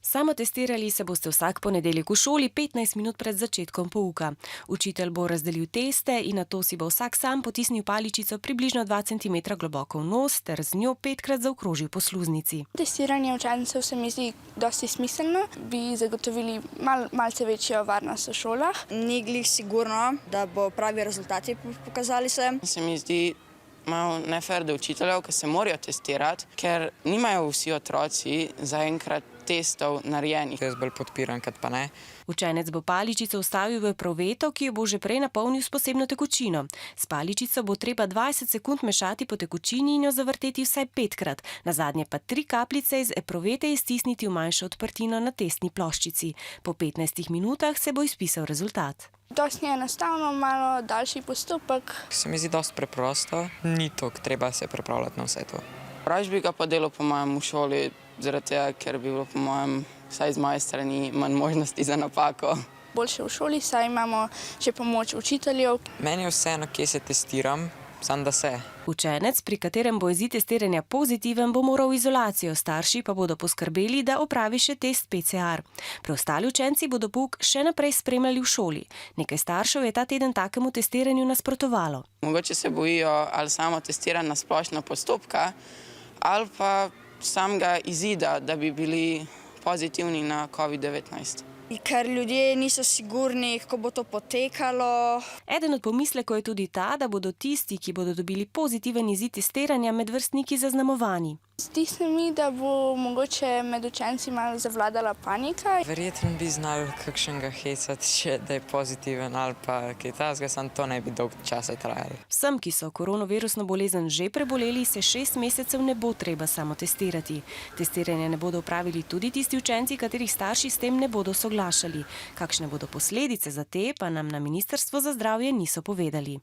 Samotestirali se boste vsak ponedeljek v šoli 15 minut pred začetkom pouka. Učitelj bo razdelil teste in nato si bo vsak sam potisnil paličico približno 2 cm globoko v nos ter z njo 5-krat zaokrožil po sluznici. Testiranje učencev se mi zdi dosti smiselno, bi zagotovili malce večjo varnost v šolah. Ni glih sigurno, da bo pravi rezultati pokazali se. Se mi zdi malo nefer do učiteljev, ki se morajo testirati, ker nimajo vsi otroci zaenkrat testov narejenih. Jaz bolj podpiram, kot pa ne. Učenec bo paličico vstavil v epruveto, ki jo bo že prej napolnil s posebno tekočino. S paličico bo treba 20 sekund mešati po tekočini in jo zavrteti vsaj 5-krat, nazadnje pa 3 kapljice iz epruvete iztisniti v manjšo odprtino na testni ploščici. Po 15 minutah se bo izpisal rezultat. Dosti enostavno, malo daljši postopek. Se mi zdi dosti preprosto, ni toliko treba se pripravljati na vse to. Raje bi ga pa delal po mojem v šoli, zaradi tega, ker bi bilo po mojem, vsaj z moje strani, manj možnosti za napako. Boljše v šoli, saj imamo še pomoč učiteljev. Meni je vseeno, kje se testiram, samo da se. Učenec, pri katerem bo izid testiranja pozitiven, bo moral v izolacijo, starši pa bodo poskrbeli, da opravi še test PCR. Preostali učenci bodo pouk še naprej spremljali v šoli. Nekaj staršev je ta teden takemu testiranju nasprotovalo. Mogoče se bojijo ali samo testiranja na splošno postopka, ali pa samega izida, da bi bili pozitivni na COVID-19. Ker ljudje niso sigurni, kako bo to potekalo. Eden od pomislekov je tudi ta, da bodo tisti, ki bodo dobili pozitiven izid testiranja, med vrstniki zaznamovani. Zdi se mi, da bo mogoče med učenci malo zavladala panika. Verjetno bi znali kakšnega hecati, če da je pozitiven ali pa kaj takega, samo to ne bi dolgo časa trajalo. Vsem, ki so koronavirusno bolezen že preboleli, se 6 mesecev ne bo treba samotestirati. Testiranje ne bodo opravili tudi tisti učenci, katerih starši s tem ne bodo soglašali. Kakšne bodo posledice za te, pa nam na Ministrstvu za zdravje niso povedali.